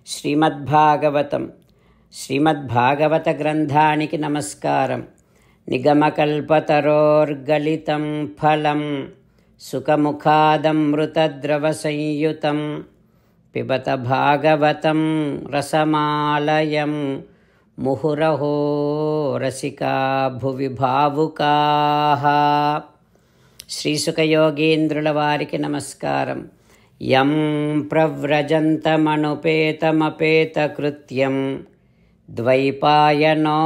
శ్రీమద్భాగవతం శ్రీమద్భాగవత గ్రంథానికి నమస్కారం. నిగమకల్పతరోర్గలితం ఫలం సుఖముఖాదమృతద్రవ సంయుతం పిబత భాగవతం రసమాలయం ముహురహో రసికా భువి భావుకాః. శ్రీసుఖయోగీంద్రుల వారికి నమస్కారం. యం ప్రవ్రజంతమనుపేతమపేతకృత్యం ద్వైపాయనో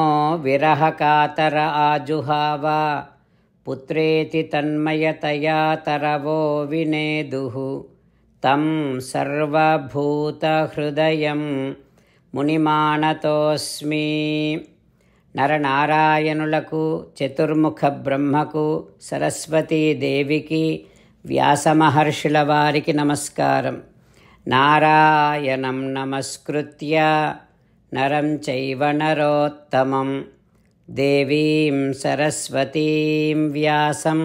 విరహకాతర ఆజుహావ పుత్రేతి తన్మయతయా తరవో వినేదుః తం సర్వభూతహృదయం మునిమానతోస్మి. నరనారాయణులకు, చతుర్ముఖ బ్రహ్మకు, సరస్వతీదేవికి, వ్యాసమహర్షుల వారికి నమస్కారం. నారాయణం నమస్కృత్య నరం చైవ నరోత్తమం దేవీం సరస్వతీం వ్యాసం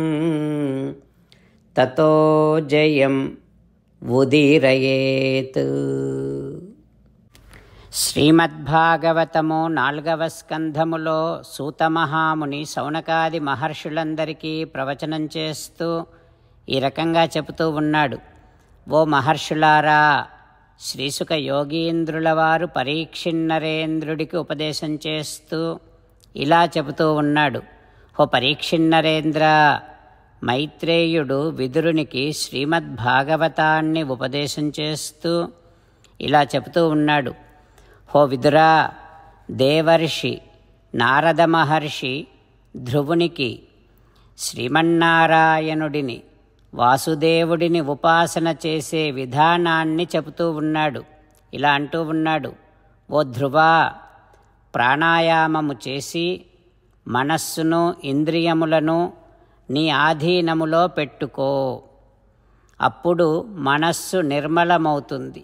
తతో జయం ఉదీరయేత్. శ్రీమద్భాగవతము 4వ స్కంధములో సూతమహాముని శౌనకాది మహర్షులందరికీ ప్రవచనం చేస్తూ ఈ రకంగా చెబుతూ ఉన్నాడు. ఓ మహర్షులారా, శ్రీసుఖ యోగీంద్రుల వారు పరీక్షిన్నరేంద్రుడికి ఉపదేశం చేస్తూ ఇలా చెబుతూ ఉన్నాడు. ఓ పరీక్షిన్నరేంద్ర, మైత్రేయుడు విదురునికి శ్రీమద్భాగవతాన్ని ఉపదేశం చేస్తూ ఇలా చెబుతూ ఉన్నాడు. ఓ విదురా, దేవర్షి నారద మహర్షి ధ్రువునికి శ్రీమన్నారాయణుడిని, వాసుదేవుడిని ఉపాసన చేసే విధానాన్ని చెబుతూ ఉన్నాడు. ఇలా అంటూ ఉన్నాడు. ఓ ధ్రువా, ప్రాణాయామము చేసి మనస్సును, ఇంద్రియములను నీ ఆధీనములో పెట్టుకో. అప్పుడు మనస్సు నిర్మలమవుతుంది.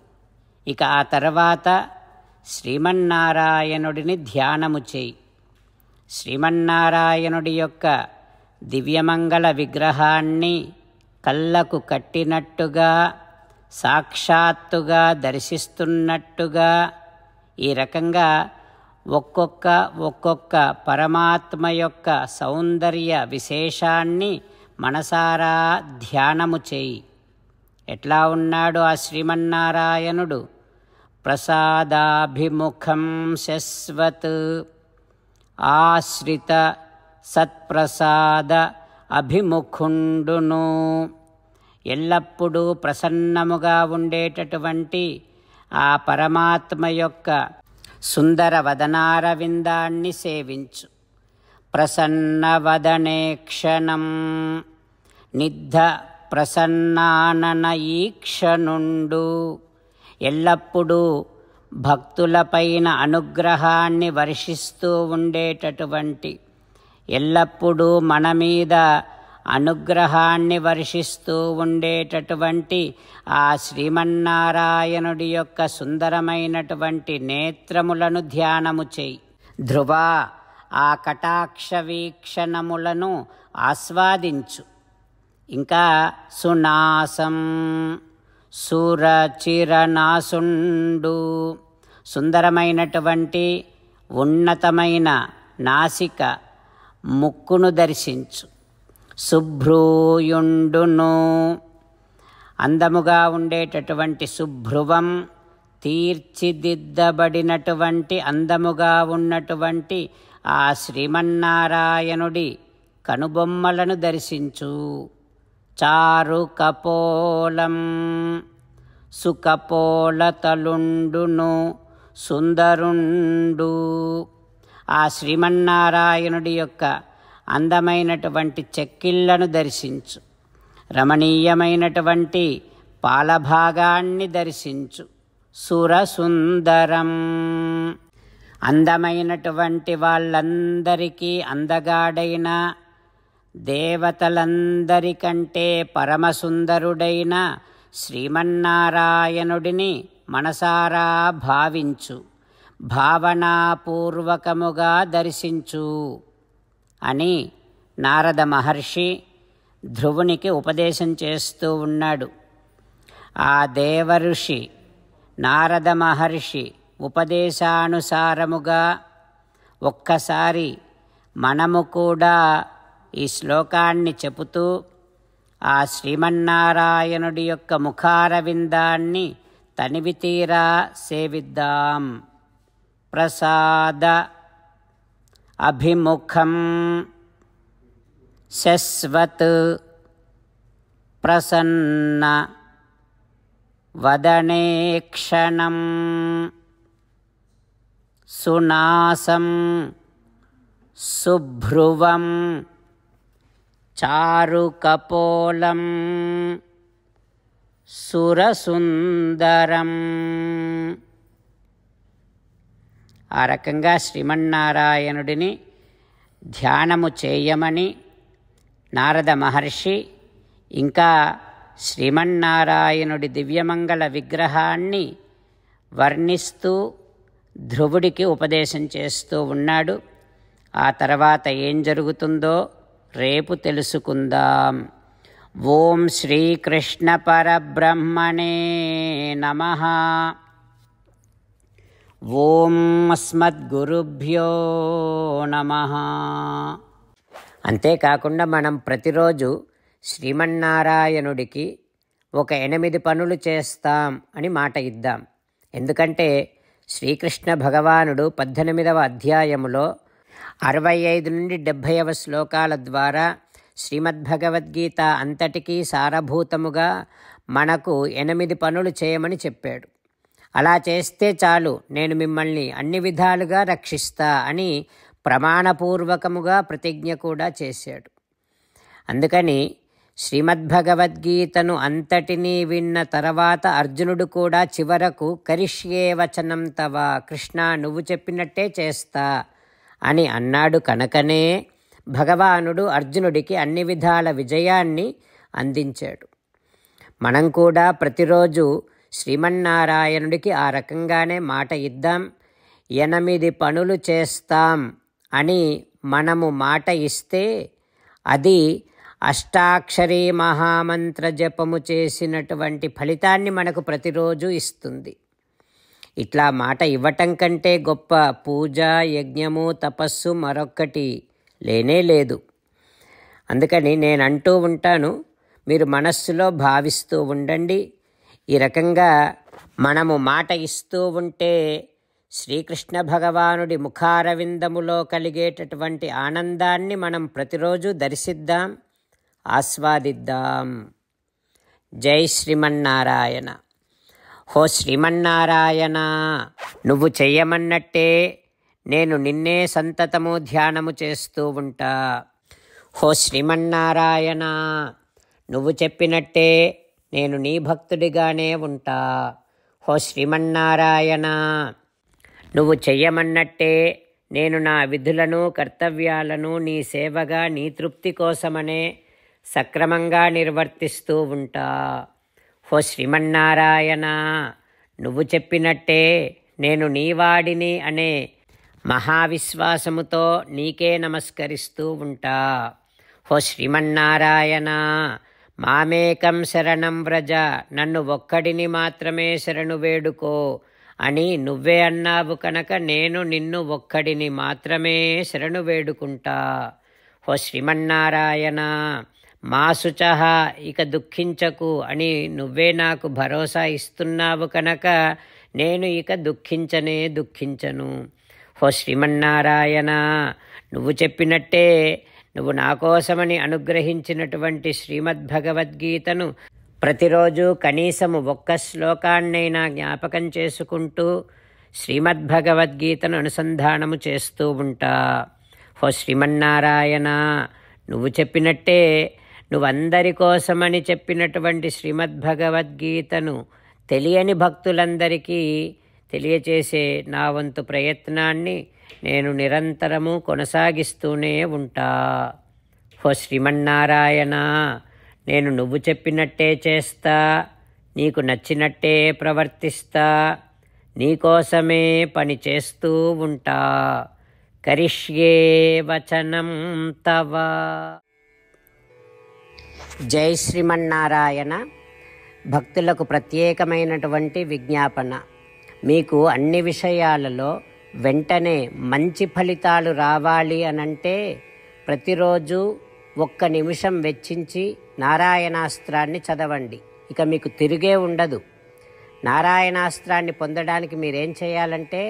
ఇక ఆ తర్వాత శ్రీమన్నారాయణుడిని ధ్యానము చేయి. శ్రీమన్నారాయణుడి యొక్క దివ్యమంగళ విగ్రహాన్ని కళ్ళకు కట్టినట్టుగా, సాక్షాత్తుగా దర్శిస్తున్నట్టుగా ఈ రకంగా ఒక్కొక్క పరమాత్మ యొక్క సౌందర్య విశేషాన్ని మనసారా ధ్యానము చేయి. ఎట్లా ఉన్నాడు ఆ శ్రీమన్నారాయణుడు? ప్రసాదాభిముఖం శశ్వత్, ఆశ్రిత సత్ప్రసాద అభిముఖుండును. ఎల్లప్పుడూ ప్రసన్నముగా ఉండేటటువంటి ఆ పరమాత్మ యొక్క సుందర వదనారవిందాన్ని సేవించు. ప్రసన్నవదనే క్షణం నిద్ధ ప్రసన్నానన ఈక్షణుండు. ఎల్లప్పుడూ భక్తులపైన అనుగ్రహాన్ని వర్షిస్తూ ఉండేటటువంటి, ఎల్లప్పుడూ మన మీద అనుగ్రహాన్ని వర్షిస్తూ ఉండేటటువంటి ఆ శ్రీమన్నారాయణుడి యొక్క సుందరమైనటువంటి నేత్రములను ధ్యానము చేయి. ధ్రువా, ఆ కటాక్ష వీక్షణములను ఆస్వాదించు. ఇంకా సునాసం సురచిరనాసుండు, సుందరమైనటువంటి ఉన్నతమైన నాసిక, ముక్కును దర్శించు. శుభ్రూయుండును, అందముగా ఉండేటటువంటి శుభ్రువం, తీర్చిదిద్దబడినటువంటి అందముగా ఉన్నటువంటి ఆ శ్రీమన్నారాయణుడి కనుబొమ్మలను దర్శించు. చారు కపోలం సుకపోలతలుండును సుందరుండు. ఆ శ్రీమన్నారాయణుడి యొక్క అందమైనటువంటి చెక్కిళ్లను దర్శించు. రమణీయమైనటువంటి పాలభాగాన్ని దర్శించు. సురసుందరం, అందమైనటువంటి వాళ్ళందరికీ అందగాడైన, దేవతలందరికంటే పరమసుందరుడైన శ్రీమన్నారాయణుడిని మనసారా భావించు, భావనాపూర్వకముగా దర్శించు అని నారద మహర్షి ధ్రువునికి ఉపదేశం చేస్తూ ఉన్నాడు. ఆ దేవఋషి నారద మహర్షి ఉపదేశానుసారముగా ఒక్కసారి మనము కూడా ఈ శ్లోకాన్ని చెబుతూ ఆ శ్రీమన్నారాయణుడి యొక్క ముఖారవిందాన్ని తనివితీరా సేవిద్దాం. ప్రసాద అభిముఖం శశ్వత్ ప్రసన్న వదనే క్షణం సునాసం శుభ్రువం చారుకపోలం సురసుందరం. ఆ రకంగా శ్రీమన్నారాయణుడిని ధ్యానము చేయమని నారద మహర్షి ఇంకా శ్రీమన్నారాయణుడి దివ్యమంగళ విగ్రహాన్ని వర్ణిస్తూ ధ్రువుడికి ఉపదేశం చేస్తూ ఉన్నాడు. ఆ తర్వాత ఏం జరుగుతుందో రేపు తెలుసుకుందాం. ఓం శ్రీకృష్ణ పరబ్రహ్మణే నమః. ఓం అస్మద్గురుభ్యో నమః. అంతేకాకుండా మనం ప్రతిరోజు శ్రీమన్నారాయణుడికి ఒక 8 పనులు చేస్తాం అని మాట ఇద్దాం. ఎందుకంటే శ్రీకృష్ణ భగవానుడు 18వ అధ్యాయములో 65 నుండి 70వ శ్లోకాల ద్వారా శ్రీమద్భగవద్గీత అంతటికీ సారభూతముగా మనకు 8 పనులు చేయమని చెప్పాడు. అలా చేస్తే చాలు, నేను మిమ్మల్ని అన్ని విధాలుగా రక్షిస్తా అని ప్రమాణపూర్వకముగా ప్రతిజ్ఞ కూడా చేశాడు. అందుకని శ్రీమద్భగవద్గీతను అంతటినీ విన్న తర్వాత అర్జునుడు కూడా చివరకు కరిష్యే వచనం తవ, కృష్ణ నువ్వు చెప్పినట్టే చేస్తా అని అన్నాడు. కనుకనే భగవానుడు అర్జునుడికి అన్ని విధాల విజయాన్ని అందించాడు. మనం కూడా ప్రతిరోజు శ్రీమన్నారాయణుడికి ఆ రకంగానే మాట ఇద్దాం. 8 పనులు చేస్తాం అని మనము మాట ఇస్తే అది అష్టాక్షరీ మహామంత్ర జపము చేసినటువంటి ఫలితాన్ని మనకు ప్రతిరోజు ఇస్తుంది. ఇట్లా మాట ఇవ్వటం కంటే గొప్ప పూజ, యజ్ఞము, తపస్సు మరొక్కటి లేనే లేదు. అందుకని నేను అంటూ ఉంటాను, మీరు మనస్సులో భావిస్తూ ఉండండి. ఈ రకంగా మనము మాట ఇస్తూ ఉంటే శ్రీకృష్ణ భగవానుడి ముఖారవిందములో కలిగేటటువంటి ఆనందాన్ని మనం ప్రతిరోజు దర్శిద్దాం, ఆస్వాదిద్దాం. జై శ్రీమన్నారాయణ. హో శ్రీమన్నారాయణ, నువ్వు చెయ్యమన్నట్టే నేను నిన్నే సంతతము ధ్యానము చేస్తూ ఉంటా. హో శ్రీమన్నారాయణ, నువ్వు చెప్పినట్టే నేను నీ భక్తుడిగానే ఉంటా. హో శ్రీమన్నారాయణ, నువ్వు చెయ్యమన్నట్టే నేను నా విధులను కర్తవ్యాలను నీ సేవగా నీ తృప్తి కోసమనే సక్రమంగా నిర్వర్తిస్తూ ఉంటా. హో శ్రీమన్నారాయణ, నువ్వు చెప్పినట్టే నేను నీవాడిని అనే మహావిశ్వాసముతో నీకే నమస్కరిస్తూ ఉంటా. హో శ్రీమన్నారాయణ, మామేకం శరణం వ్రజ, నన్ను ఒక్కడిని మాత్రమే శరణు వేడుకో అని నువ్వే అన్నావు కనుక నేను నిన్ను ఒక్కడిని మాత్రమే శరణు వేడుకుంటా. హో శ్రీమన్నారాయణ, మా శుచః, ఇక దుఃఖించకు అని నువ్వే నాకు భరోసా ఇస్తున్నావు కనుక నేను ఇక దుఃఖించను. హో శ్రీమన్నారాయణ, నువ్వు చెప్పినట్టే నువ్వు నా కోసమని అనుగ్రహించినటువంటి శ్రీమద్భగవద్గీతను ప్రతిరోజు కనీసము 1 శ్లోకాన్నైనా జ్ఞాపకం చేసుకుంటూ శ్రీమద్భగవద్గీతను అనుసంధానము చేస్తూ ఉంటా. హో శ్రీమన్నారాయణ, నువ్వు చెప్పినట్టే నువ్వందరి కోసమని చెప్పినటువంటి శ్రీమద్భగవద్గీతను తెలియని భక్తులందరికీ తెలియచేసే నా వంతు ప్రయత్నాన్ని నేను నిరంతరము కొనసాగిస్తూనే ఉంటా. హో శ్రీమన్నారాయణ, నేను నువ్వు చెప్పినట్టే చేస్తా, నీకు నచ్చినట్టే ప్రవర్తిస్తా, నీకోసమే పని చేస్తూ ఉంటా. కరిష్యే వచనం తవ. జై శ్రీమన్నారాయణ. భక్తులకు ప్రత్యేకమైనటువంటి విజ్ఞాపన. మీకు అన్ని విషయాలలో వెంటనే మంచి ఫలితాలు రావాలి అనంటే ప్రతిరోజు 1 నిమిషం వెచ్చించి నారాయణాస్త్రాన్ని చదవండి. ఇక మీకు తిరిగే ఉండదు. నారాయణాస్త్రాన్ని పొందడానికి మీరేం చేయాలంటే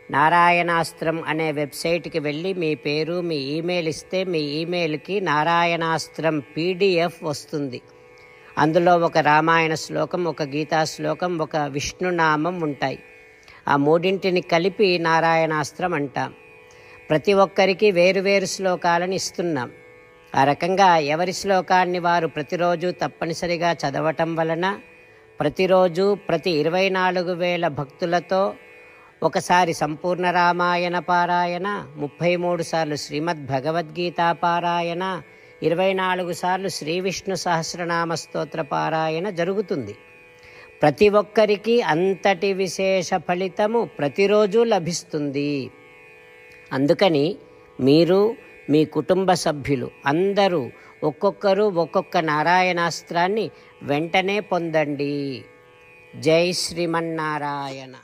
నారాయణాస్త్రం అనే వెబ్సైట్కి వెళ్ళి మీ పేరు, మీ ఈమెయిల్ ఇస్తే మీ ఈమెయిల్కి నారాయణాస్త్రం PDF వస్తుంది. అందులో ఒక రామాయణ శ్లోకం, ఒక గీతా శ్లోకం, ఒక విష్ణునామం ఉంటాయి. ఆ 3ంటిని కలిపి నారాయణాస్త్రం అంటాం. ప్రతి ఒక్కరికి వేరువేరు శ్లోకాలను ఇస్తున్నాం. ఆ రకంగా ఎవరి శ్లోకాన్ని వారు ప్రతిరోజు తప్పనిసరిగా చదవటం వలన ప్రతిరోజు ప్రతి 24,000 భక్తులతో ఒకసారి సంపూర్ణ రామాయణ పారాయణ, 33 సార్లు శ్రీమద్ భగవద్గీత పారాయణ, 24 సార్లు శ్రీ విష్ణు సహస్రనామ స్తోత్ర పారాయణ జరుగుతుంది. ప్రతి ఒక్కరికి అంతటి విశేష ఫలితము ప్రతిరోజు లభిస్తుంది. అందుకని మీరు, మీ కుటుంబ సభ్యులు అందరూ ఒక్కొక్కరు ఒక్కొక్క నారాయణాస్త్రాన్ని వెంటనే పొందండి. జై శ్రీమన్నారాయణ.